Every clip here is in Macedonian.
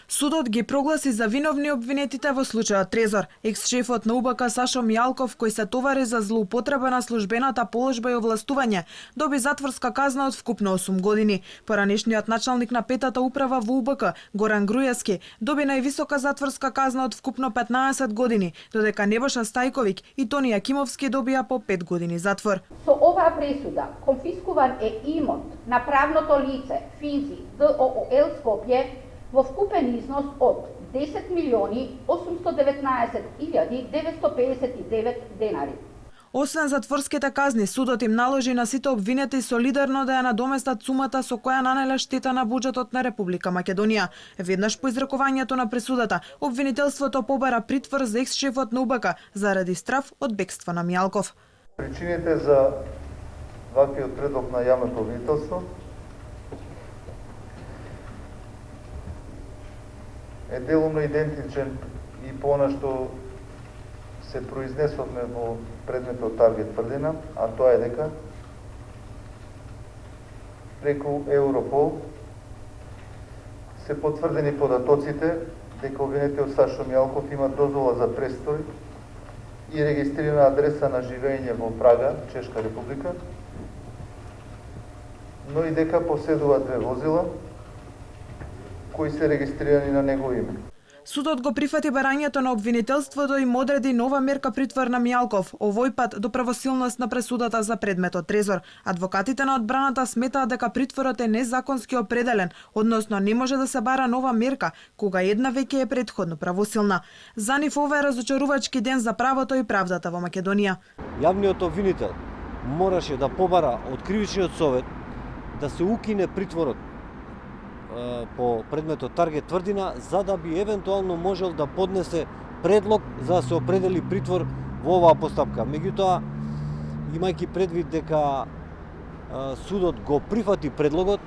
Судот ги прогласи за виновни обвинетите во случајот Трезор. Екс-шефот на УБК Сашо Мијалков, кој се товари за злоупотреба на службената положба и овластување, доби затворска казна од вкупно 8 години. Поранешниот началник на петата управа во УБК, Горан Груевски, доби највисока затворска казна од вкупно 15 години, додека Небоша Стајковиќ и Тони Јакимовски добија по 5 години затвор. Со оваа пресуда конфискуван е имот на правното лице Финзи ДООЛ Скопје во вкупен износ од 10.819.959 денари. Освен затворските казни, судот им наложи на сите обвинети солидарно да ја надоместат сумата со која нанеле штета на буџетот на Република Македонија. Веднаш по изрекувањето на пресудата, обвинителството побара притвор за екс-шефот на УБК заради страф од бегство на Мијалков. Причините за ваквиот предлог на јавното обвинителство е делумно идентичен и по она што се произнесовме во предметот Таргет тврдина, а тоа е дека преку Европол се потврдени податоците дека обвинетиот Сашо Мијалков има дозвола за престој и регистрирана адреса на живење во Прага, Чешка република, но и дека поседува 2 возила кои се регистрирани на негово име. Судот го прифати барањето на обвинителството и им одреди нова мерка притвор на Мијалков, овој пат до правосилност на пресудата за предметот Трезор. Адвокатите на одбраната сметаат дека притворот е незаконски определен, односно не може да се бара нова мерка, кога една веќе е претходно правосилна. За нив ова е разочарувачки ден за правото и правдата во Македонија. Јавниот обвинител мораше да побара од кривичниот совет да се укине притворот по предметот Таргет тврдина, за да би евентуално можел да поднесе предлог за да се определи притвор во оваа постапка. Меѓутоа, имајќи предвид дека судот го прифати предлогот,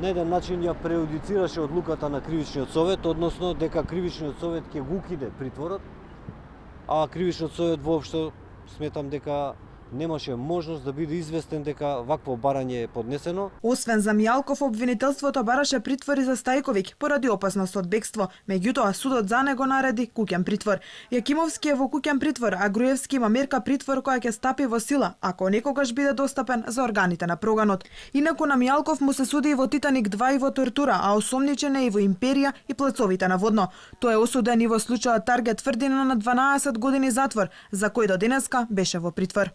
на еден начин ја преюдицираше одлуката на кривичниот совет, односно дека кривичниот совет ќе го укине притворот, а кривичниот совет воопшто сметам дека немаше можност да биде известен дека вакво барање е поднесено. Освен за Мијалков, обвинителството бараше притвори за Стајковиќ поради опасност од бегство. Меѓутоа, судот за него нареди куќен притвор. Јакимовски е во куќен притвор, а Груевски има мерка притвор која ќе стапи во сила ако некогаш биде достапен за органите на проганот. Инаку на Мијалков му се суди и во Титаник 2 и во тортура, а осомничен е и во Империја и Плацовите на водно. Тој е осуден и во случајот Таргет тврдина на 12 години затвор, за кој до денеска беше во притвор.